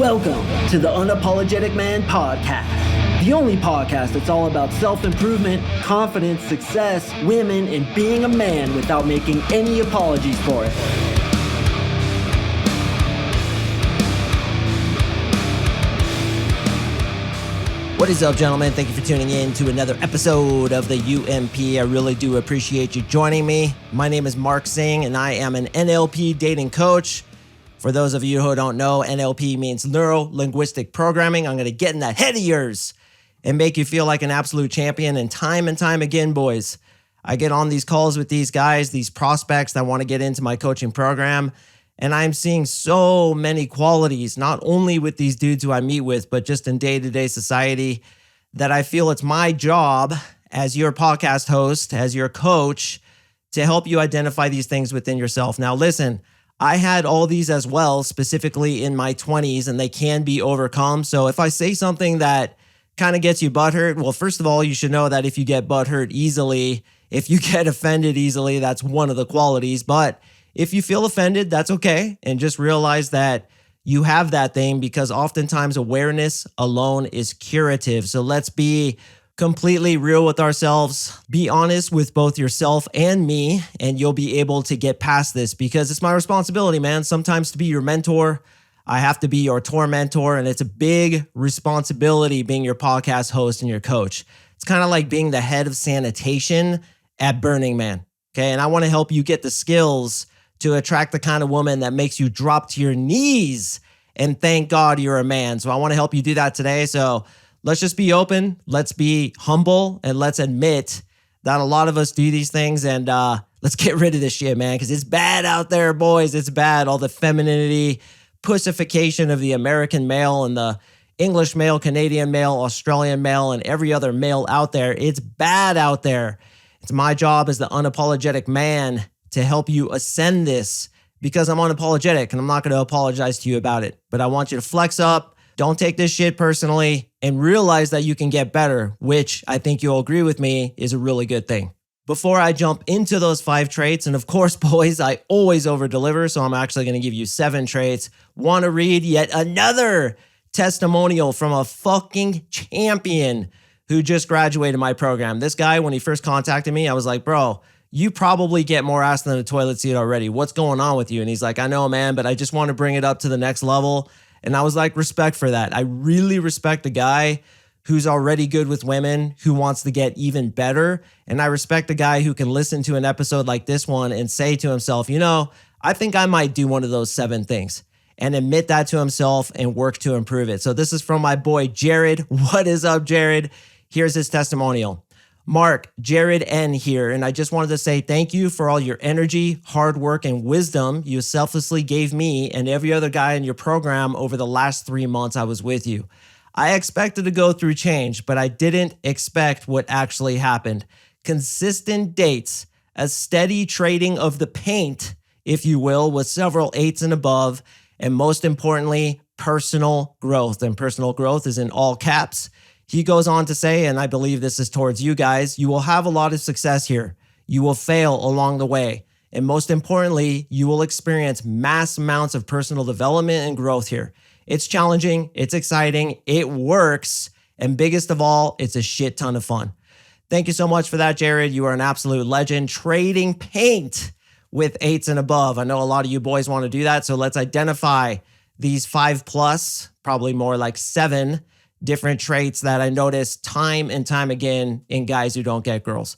Welcome to the Unapologetic Man Podcast, the only podcast that's all about self-improvement, confidence, success, women, and being a man without making any apologies for it. What is up, gentlemen? Thank you for tuning in to another episode of the UMP. I really do appreciate you joining me. My name is MarkSing, and I am an NLP dating coach. For those of you who don't know, NLP means neuro-linguistic programming. I'm going to get in that head of yours and make you feel like an absolute champion. And time again, boys, I get on these calls with these guys, these prospects that want to get into my coaching program. And I'm seeing so many qualities, not only with these dudes who I meet with, but just in day-to-day society, that I feel it's my job as your podcast host, as your coach, to help you identify these things within yourself. Now, listen, I had all these as well, specifically in my 20s, and they can be overcome. So if I say something that kind of gets you butthurt, well, first of all, you should know that if you get butthurt easily, if you get offended easily, that's one of the qualities. But if you feel offended, that's okay. And just realize that you have that thing, because oftentimes awareness alone is curative. So let's be completely real with ourselves. Be honest with both yourself and me, and you'll be able to get past this, because it's my responsibility, man. Sometimes to be your mentor, I have to be your tormentor, and it's a big responsibility being your podcast host and your coach. It's kind of like being the head of sanitation at Burning Man, okay? And I want to help you get the skills to attract the kind of woman that makes you drop to your knees and thank God you're a man. So I want to help you do that today. So let's just be open, let's be humble, and let's admit that a lot of us do these things, and let's get rid of this shit, man, because it's bad out there, boys. It's bad. All the femininity, pussification of the American male and the English male, Canadian male, Australian male, and every other male out there. It's bad out there. It's my job as the unapologetic man to help you ascend this, because I'm unapologetic and I'm not going to apologize to you about it. But I want you to flex up. Don't take this shit personally, and realize that you can get better, which I think you'll agree with me is a really good thing. Before I jump into those 5 traits, and of course, boys, I always overdeliver, so I'm actually going to give you 7 traits. Want to read yet another testimonial from a fucking champion who just graduated my program. This guy, when he first contacted me, I was like, bro, you probably get more ass than a toilet seat already. What's going on with you? And he's like, I know, man, but I just want to bring it up to the next level. And I was like, respect for that. I really respect a guy who's already good with women, who wants to get even better. And I respect a guy who can listen to an episode like this one and say to himself, you know, I think I might do one of those 7 things, and admit that to himself and work to improve it. So this is from my boy, Jared. What is up, Jared? Here's his testimonial. Mark, Jared N here, and I just wanted to say thank you for all your energy, hard work, and wisdom you selflessly gave me and every other guy in your program over the last 3 months I was with you. I expected to go through change, but I didn't expect what actually happened. Consistent dates, a steady trading of the paint, if you will, with several 8s and above, and most importantly, personal growth. And personal growth is in all caps. He goes on to say, and I believe this is towards you guys, you will have a lot of success here. You will fail along the way. And most importantly, you will experience mass amounts of personal development and growth here. It's challenging, it's exciting, it works, and biggest of all, it's a shit ton of fun. Thank you so much for that, Jared. You are an absolute legend. Trading paint with 8s and above. I know a lot of you boys want to do that, so let's identify these 5+, probably more like 7 different traits that I notice time and time again in guys who don't get girls.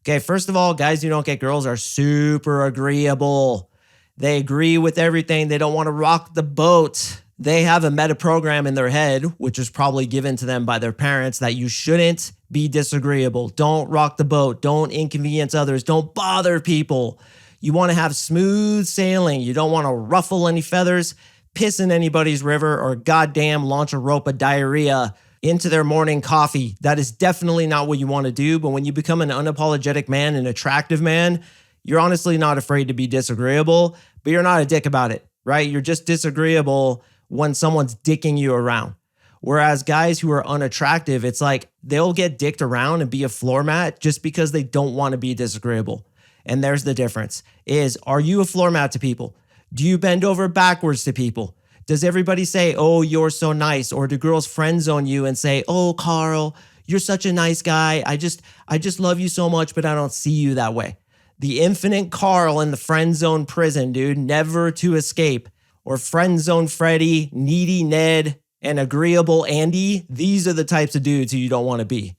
Okay, first of all, guys who don't get girls are super agreeable. They agree with everything. They don't want to rock the boat. They have a meta program in their head, which was probably given to them by their parents, that you shouldn't be disagreeable. Don't rock the boat. Don't inconvenience others. Don't bother people. You want to have smooth sailing. You don't want to ruffle any feathers, piss in anybody's river, or goddamn launch a rope of diarrhea into their morning coffee. That is definitely not what you want to do. But when you become an unapologetic man, an attractive man, you're honestly not afraid to be disagreeable, but you're not a dick about it, right? You're just disagreeable when someone's dicking you around. Whereas guys who are unattractive, it's like they'll get dicked around and be a floor mat just because they don't want to be disagreeable. And there's the difference is, are you a floor mat to people? Do you bend over backwards to people? Does everybody say, oh, you're so nice? Or do girls friend zone you and say, oh, Carl, you're such a nice guy. I just love you so much, but I don't see you that way. The infinite Carl in the friend zone prison, dude, never to escape. Or friend zone Freddie, needy Ned, and agreeable Andy. These are the types of dudes who you don't want to be.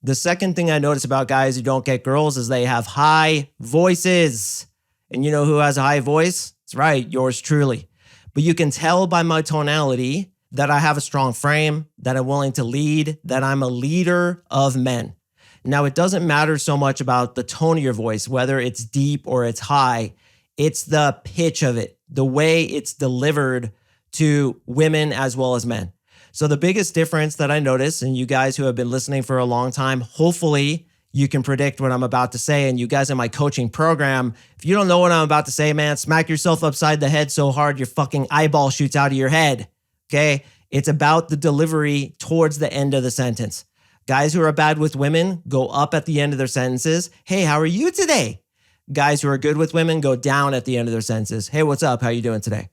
The second thing I notice about guys who don't get girls is they have high voices. And you know who has a high voice? That's right, yours truly. But you can tell by my tonality that I have a strong frame, that I'm willing to lead, that I'm a leader of men. Now, it doesn't matter so much about the tone of your voice, whether it's deep or it's high. It's the pitch of it, the way it's delivered to women as well as men. So the biggest difference that I notice, and you guys who have been listening for a long time, hopefully you can predict what I'm about to say. And you guys in my coaching program, if you don't know what I'm about to say, man, smack yourself upside the head so hard your fucking eyeball shoots out of your head, okay? It's about the delivery towards the end of the sentence. Guys who are bad with women go up at the end of their sentences. Hey, how are you today? Guys who are good with women go down at the end of their sentences. Hey, what's up? How you doing today?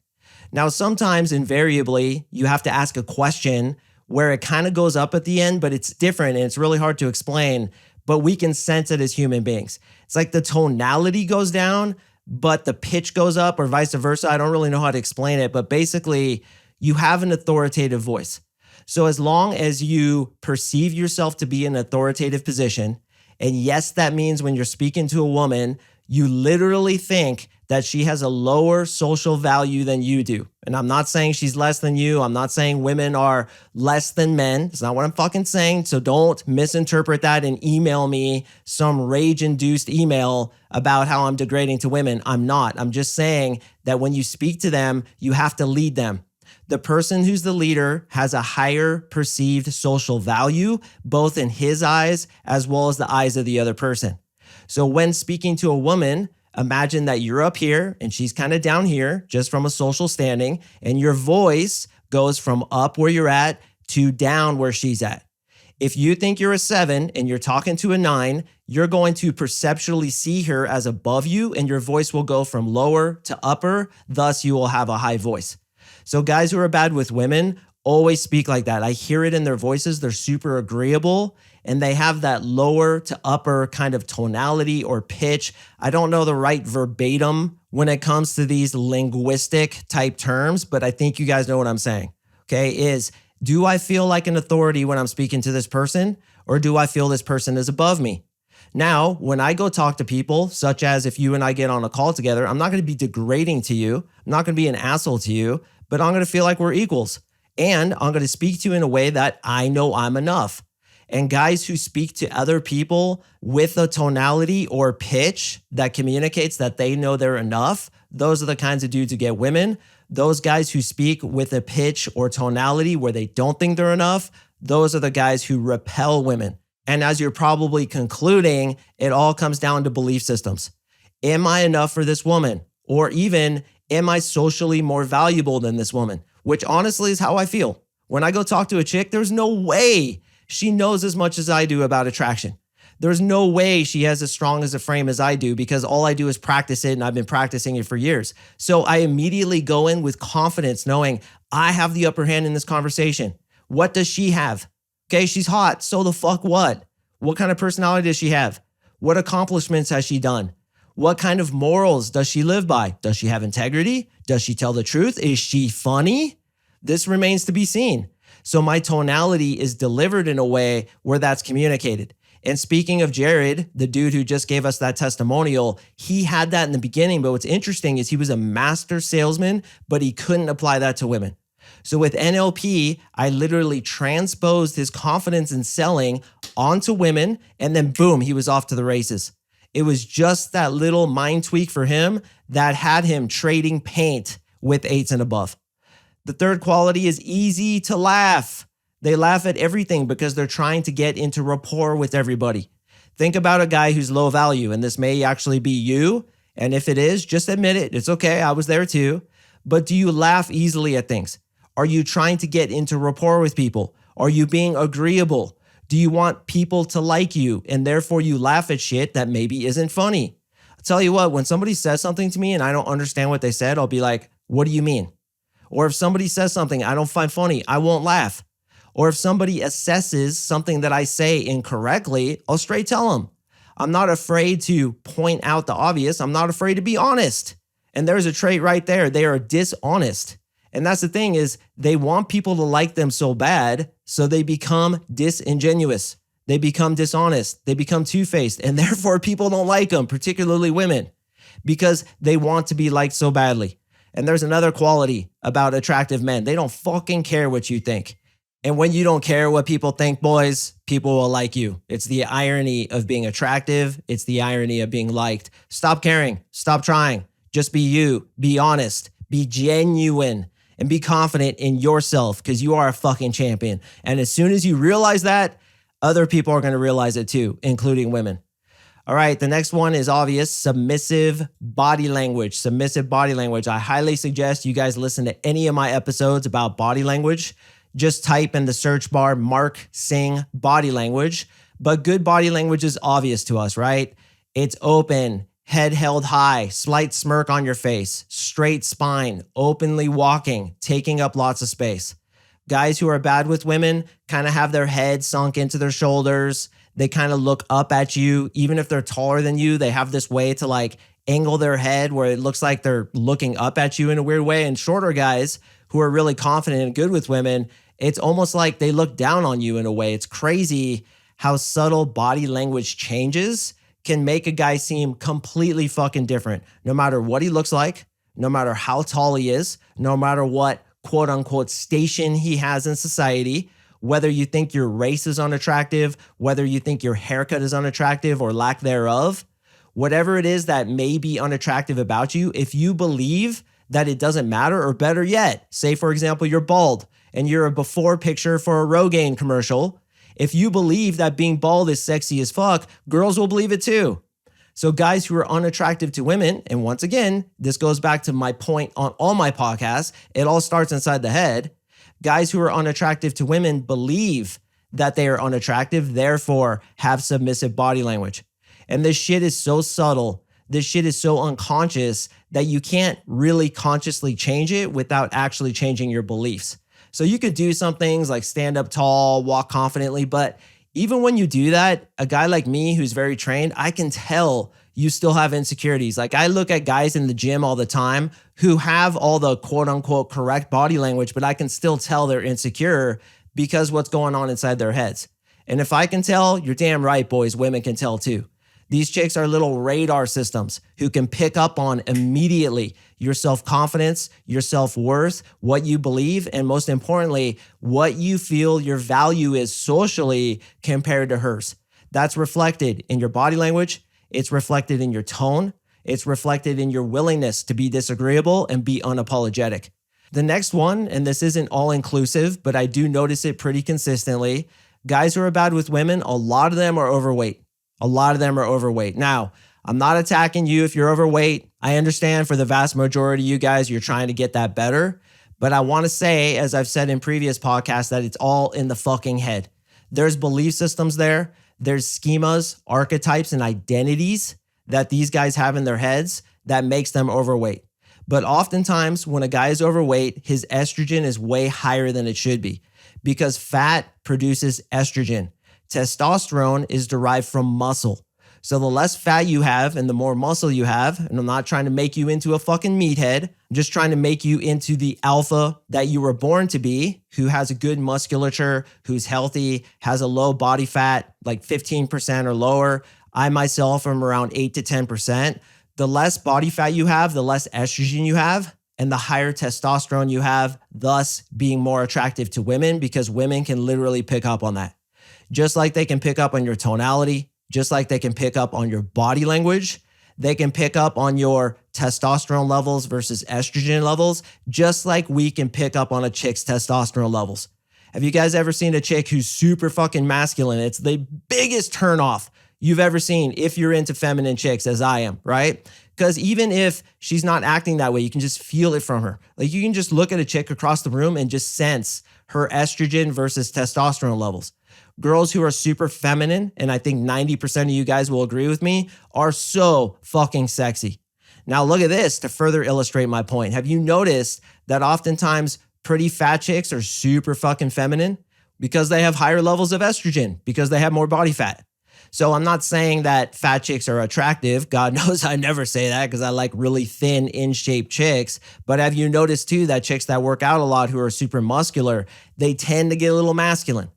Now, sometimes invariably, you have to ask a question where it kind of goes up at the end, but it's different and it's really hard to explain, but we can sense it as human beings. It's like the tonality goes down, but the pitch goes up or vice versa. I don't really know how to explain it, but basically you have an authoritative voice. So as long as you perceive yourself to be in an authoritative position, and yes, that means when you're speaking to a woman, you literally think that she has a lower social value than you do. And I'm not saying she's less than you. I'm not saying women are less than men. It's not what I'm fucking saying. So don't misinterpret that and email me some rage-induced email about how I'm degrading to women. I'm not. I'm just saying that when you speak to them, you have to lead them. The person who's the leader has a higher perceived social value, both in his eyes as well as the eyes of the other person. So when speaking to a woman, imagine that you're up here and she's kind of down here just from a social standing, and your voice goes from up where you're at to down where she's at. If you think you're a 7 and you're talking to a 9, you're going to perceptually see her as above you, and your voice will go from lower to upper. Thus, you will have a high voice. So guys who are bad with women always speak like that. I hear it in their voices. They're super agreeable and they have that lower to upper kind of tonality or pitch. I don't know the right verbatim when it comes to these linguistic type terms, but I think you guys know what I'm saying. Okay, do I feel like an authority when I'm speaking to this person, or do I feel this person is above me? Now, when I go talk to people, such as if you and I get on a call together, I'm not going to be degrading to you. I'm not going to be an asshole to you, but I'm going to feel like we're equals. And I'm going to speak to you in a way that I know I'm enough. And guys who speak to other people with a tonality or pitch that communicates that they know they're enough, those are the kinds of dudes who get women. Those guys who speak with a pitch or tonality where they don't think they're enough, those are the guys who repel women. And as you're probably concluding, it all comes down to belief systems. Am I enough for this woman? Or even, am I socially more valuable than this woman? Which honestly is how I feel. When I go talk to a chick, there's no way she knows as much as I do about attraction. There's no way she has as strong as a frame as I do, because all I do is practice it and I've been practicing it for years. So I immediately go in with confidence knowing I have the upper hand in this conversation. What does she have? Okay, she's hot. So the fuck what? What kind of personality does she have? What accomplishments has she done? What kind of morals does she live by? Does she have integrity? Does she tell the truth? Is she funny? This remains to be seen. So my tonality is delivered in a way where that's communicated. And speaking of Jared, the dude who just gave us that testimonial, he had that in the beginning. But what's interesting is he was a master salesman, but he couldn't apply that to women. So with NLP, I literally transposed his confidence in selling onto women, and then boom, he was off to the races. It was just that little mind tweak for him that had him trading paint with 8s and above. The third quality is easy to laugh. They laugh at everything because they're trying to get into rapport with everybody. Think about a guy who's low value, and this may actually be you. And if it is, just admit it. It's okay. I was there too. But do you laugh easily at things? Are you trying to get into rapport with people? Are you being agreeable? Do you want people to like you, and therefore you laugh at shit that maybe isn't funny? I'll tell you what, when somebody says something to me and I don't understand what they said, I'll be like, what do you mean? Or if somebody says something I don't find funny, I won't laugh. Or if somebody assesses something that I say incorrectly, I'll straight tell them. I'm not afraid to point out the obvious. I'm not afraid to be honest. And there's a trait right there. They are dishonest. And that's the thing is they want people to like them so bad, so they become disingenuous. They become dishonest. They become two-faced. And therefore people don't like them, particularly women, because they want to be liked so badly. And there's another quality about attractive men. They don't fucking care what you think. And when you don't care what people think, boys, people will like you. It's the irony of being attractive. It's the irony of being liked. Stop caring. Stop trying. Just be you. Be honest. Be genuine. And be confident in yourself because you are a fucking champion. And as soon as you realize that, other people are going to realize it too, including women. All right, the next one is obvious, submissive body language. Submissive body language. I highly suggest you guys listen to any of my episodes about body language. Just type in the search bar, MarkSing body language. But good body language is obvious to us, right? It's open, head held high, slight smirk on your face, straight spine, openly walking, taking up lots of space. Guys who are bad with women kind of have their head sunk into their shoulders. They kind of look up at you. Even if they're taller than you, they have this way to like angle their head where it looks like they're looking up at you in a weird way. And shorter guys who are really confident and good with women, it's almost like they look down on you in a way. It's crazy how subtle body language changes can make a guy seem completely fucking different, no matter what he looks like, no matter how tall he is, no matter what quote unquote station he has in society, whether you think your race is unattractive, whether you think your haircut is unattractive or lack thereof, whatever it is that may be unattractive about you, if you believe that it doesn't matter, or better yet, say for example, you're bald and you're a before picture for a Rogaine commercial, if you believe that being bald is sexy as fuck, girls will believe it too. So guys who are unattractive to women, and once again, this goes back to my point on all my podcasts, it all starts inside the head. Guys who are unattractive to women believe that they are unattractive, therefore have submissive body language. And this shit is so subtle, this shit is so unconscious that you can't really consciously change it without actually changing your beliefs. So you could do some things like stand up tall, walk confidently, but even when you do that, a guy like me who's very trained, I can tell you still have insecurities. Like I look at guys in the gym all the time who have all the quote unquote correct body language, but I can still tell they're insecure because what's going on inside their heads. And if I can tell, you're damn right, boys, women can tell too. These chicks are little radar systems who can pick up on immediately your self-confidence, your self-worth, what you believe, and most importantly, what you feel your value is socially compared to hers. That's reflected in your body language. It's reflected in your tone. It's reflected in your willingness to be disagreeable and be unapologetic. The next one, and this isn't all inclusive, but I do notice it pretty consistently. Guys who are bad with women, a lot of them are overweight. A lot of them are overweight. Now, I'm not attacking you if you're overweight. I understand for the vast majority of you guys, you're trying to get that better. But I want to say, as I've said in previous podcasts, that it's all in the fucking head. There's belief systems there. There's schemas, archetypes, and identities that these guys have in their heads that makes them overweight. But oftentimes when a guy is overweight, his estrogen is way higher than it should be because fat produces estrogen. Testosterone is derived from muscle. So the less fat you have and the more muscle you have, and I'm not trying to make you into a fucking meathead, I'm just trying to make you into the alpha that you were born to be, who has a good musculature, who's healthy, has a low body fat, like 15% or lower. I myself am around 8 to 10%. The less body fat you have, the less estrogen you have, and the higher testosterone you have, thus being more attractive to women because women can literally pick up on that. Just like they can pick up on your tonality, just like they can pick up on your body language, they can pick up on your testosterone levels versus estrogen levels, just like we can pick up on a chick's testosterone levels. Have you guys ever seen a chick who's super fucking masculine? It's the biggest turnoff you've ever seen if you're into feminine chicks, as I am, right? Because even if she's not acting that way, you can just feel it from her. Like you can just look at a chick across the room and just sense her estrogen versus testosterone levels. Girls who are super feminine, and I think 90% of you guys will agree with me, are so fucking sexy. Now look at this to further illustrate my point. Have you noticed that oftentimes pretty fat chicks are super fucking feminine? Because they have higher levels of estrogen, because they have more body fat. So I'm not saying that fat chicks are attractive. God knows I never say that because I like really thin, in-shape chicks. But have you noticed too that chicks that work out a lot who are super muscular, they tend to get a little masculine.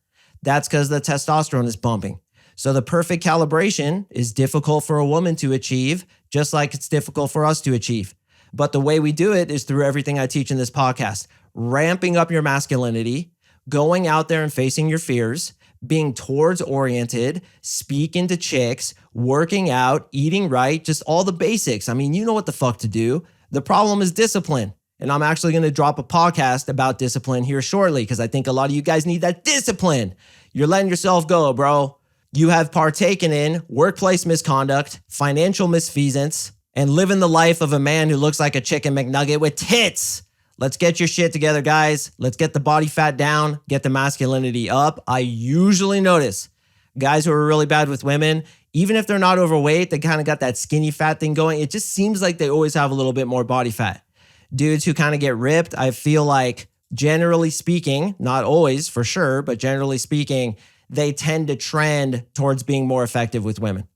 That's because the testosterone is bumping. So the perfect calibration is difficult for a woman to achieve, just like it's difficult for us to achieve. But the way we do it is through everything I teach in this podcast. Ramping up your masculinity, going out there and facing your fears, being towards oriented, speaking to chicks, working out, eating right, just all the basics. I mean, you know what the fuck to do. The problem is discipline. And I'm actually going to drop a podcast about discipline here shortly because I think a lot of you guys need that discipline. You're letting yourself go, bro. You have partaken in workplace misconduct, financial misfeasance, and living the life of a man who looks like a chicken McNugget with tits. Let's get your shit together, guys. Let's get the body fat down, get the masculinity up. I usually notice guys who are really bad with women, even if they're not overweight, they kind of got that skinny fat thing going. It just seems like they always have a little bit more body fat. Dudes who kind of get ripped, I feel like generally speaking, not always for sure, but generally speaking, they tend to trend towards being more effective with women.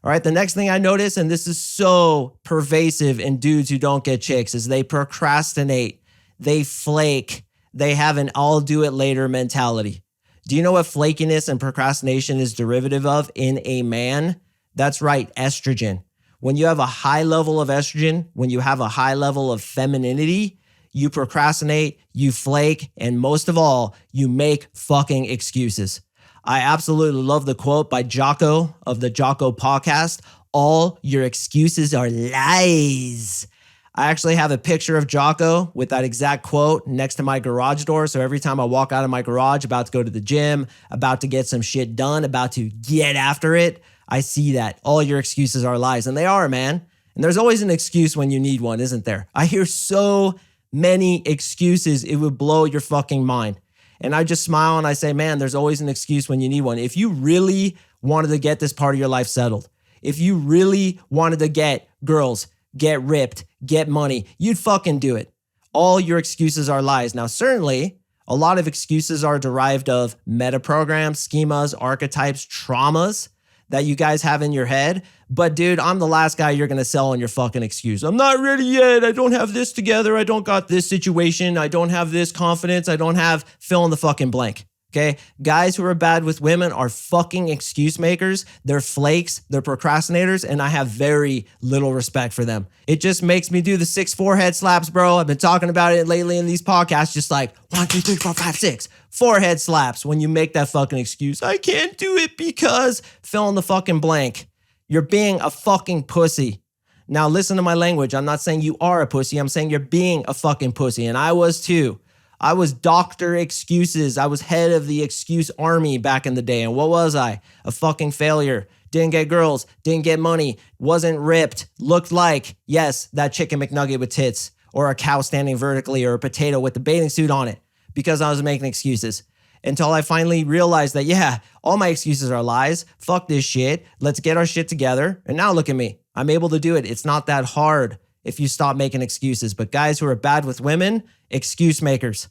All right, the next thing I notice, and this is so pervasive in dudes who don't get chicks, is they procrastinate, they flake, they have an I'll do it later mentality. Do you know what flakiness and procrastination is derivative of in a man? That's right, estrogen. When you have a high level of estrogen, when you have a high level of femininity, you procrastinate, you flake, and most of all, you make fucking excuses. I absolutely love the quote by Jocko of the Jocko podcast. All your excuses are lies. I actually have a picture of Jocko with that exact quote next to my garage door. So every time I walk out of my garage, about to go to the gym, about to get some shit done, about to get after it, I see that. All your excuses are lies. And they are, man. And there's always an excuse when you need one, isn't there? I hear so many excuses, it would blow your fucking mind. And I just smile and I say, man, there's always an excuse when you need one. If you really wanted to get this part of your life settled, if you really wanted to get girls, get ripped, get money, you'd fucking do it. All your excuses are lies. Now, certainly, a lot of excuses are derived of meta programs, schemas, archetypes, traumas that you guys have in your head. But dude, I'm the last guy you're going to sell on your fucking excuse. I'm not ready yet. I don't have this together. I don't got this situation. I don't have this confidence. I don't have fill in the fucking blank. Okay. Guys who are bad with women are fucking excuse makers. They're flakes. They're procrastinators. And I have very little respect for them. It just makes me do the 6 forehead slaps, bro. I've been talking about it lately in these podcasts, just like 1, 2, 3, 4, 5, 6 forehead slaps when you make that fucking excuse. I can't do it because fill in the fucking blank. You're being a fucking pussy. Now listen to my language. I'm not saying you are a pussy. I'm saying you're being a fucking pussy. And I was too. I was Dr. Excuses. I was head of the excuse army back in the day. And what was I? A fucking failure. Didn't get girls, didn't get money, wasn't ripped, looked like, yes, that chicken McNugget with tits, or a cow standing vertically, or a potato with the bathing suit on it, because I was making excuses. Until I finally realized that, yeah, all my excuses are lies. Fuck this shit. Let's get our shit together. And now look at me. I'm able to do it. It's not that hard if you stop making excuses. But guys who are bad with women, excuse makers.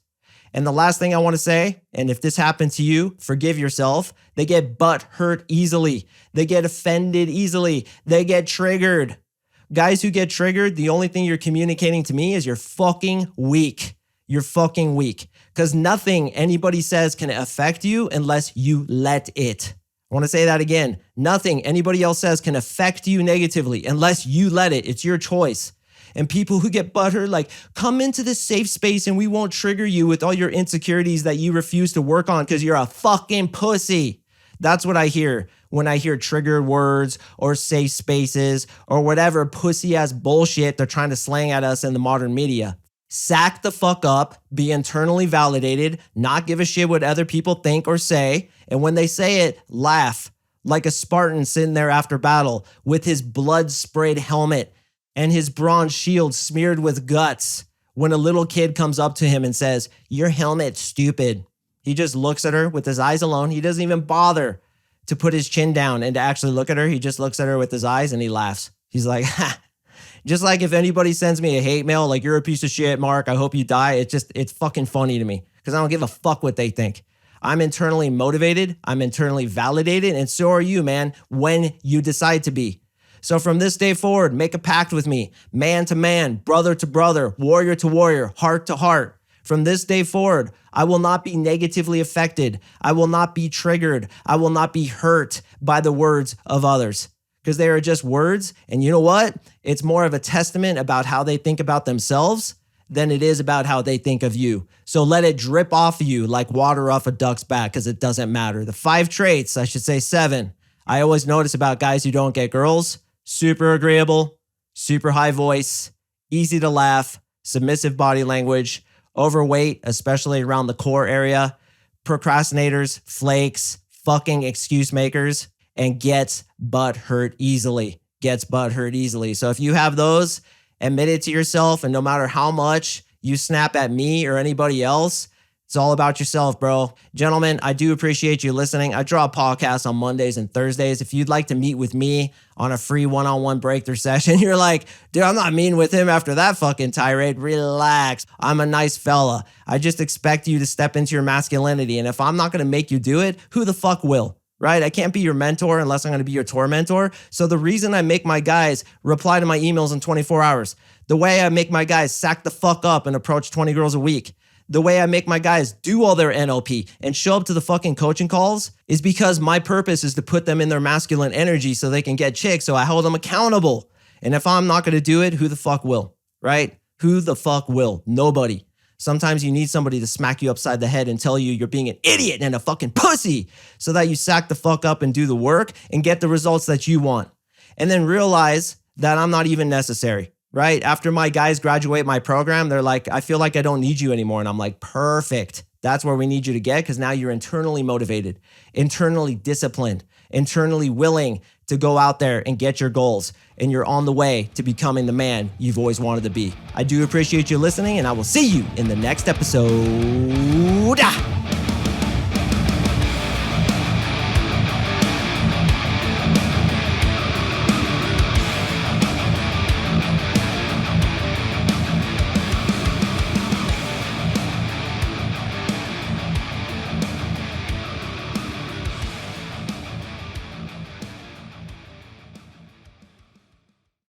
And the last thing I want to say, and if this happened to you, forgive yourself. They get butt hurt easily. They get offended easily. They get triggered. Guys who get triggered, the only thing you're communicating to me is you're fucking weak. You're fucking weak. Because nothing anybody says can affect you unless you let it. I want to say that again. Nothing anybody else says can affect you negatively unless you let it. It's your choice. And people who get butthurt, like, come into this safe space and we won't trigger you with all your insecurities that you refuse to work on because you're a fucking pussy. That's what I hear when I hear triggered words or safe spaces or whatever pussy-ass bullshit they're trying to slang at us in the modern media. Sack the fuck up, be internally validated, not give a shit what other people think or say, and when they say it, laugh like a Spartan sitting there after battle with his blood-sprayed helmet and his bronze shield smeared with guts when a little kid comes up to him and says, "Your helmet's stupid." He just looks at her with his eyes alone. He doesn't even bother to put his chin down and to actually look at her. He just looks at her with his eyes and he laughs. He's like, ha, Just like if anybody sends me a hate mail, like you're a piece of shit, Mark, I hope you die. It's fucking funny to me because I don't give a fuck what they think. I'm internally motivated. I'm internally validated. And so are you, man, when you decide to be. So from this day forward, make a pact with me, man to man, brother to brother, warrior to warrior, heart to heart. From this day forward, I will not be negatively affected. I will not be triggered. I will not be hurt by the words of others because they are just words. And you know what? It's more of a testament about how they think about themselves than it is about how they think of you. So let it drip off of you like water off a duck's back because it doesn't matter. The 5 traits, I should say 7, I always notice about guys who don't get girls: super agreeable, super high voice, easy to laugh, submissive body language, overweight, especially around the core area, procrastinators, flakes, fucking excuse makers, and gets butt hurt easily. So if you have those, admit it to yourself, and no matter how much you snap at me or anybody else, it's all about yourself, bro. Gentlemen, I do appreciate you listening. I draw a podcast on Mondays and Thursdays. If you'd like to meet with me on a free one-on-one breakthrough session, you're like, dude, I'm not meeting with him after that fucking tirade. Relax. I'm a nice fella. I just expect you to step into your masculinity. And if I'm not going to make you do it, who the fuck will? Right? I can't be your mentor unless I'm going to be your tormentor. So the reason I make my guys reply to my emails in 24 hours, the way I make my guys sack the fuck up and approach 20 girls a week, the way I make my guys do all their NLP and show up to the fucking coaching calls is because my purpose is to put them in their masculine energy so they can get chicks. So I hold them accountable. And if I'm not going to do it, who the fuck will? Right? Who the fuck will? Nobody. Sometimes you need somebody to smack you upside the head and tell you you're being an idiot and a fucking pussy so that you sack the fuck up and do the work and get the results that you want. And then realize that I'm not even necessary, right? After my guys graduate my program, they're like, I feel like I don't need you anymore. And I'm like, perfect. That's where we need you to get, because now you're internally motivated, internally disciplined, internally willing to go out there and get your goals. And you're on the way to becoming the man you've always wanted to be. I do appreciate you listening, and I will see you in the next episode.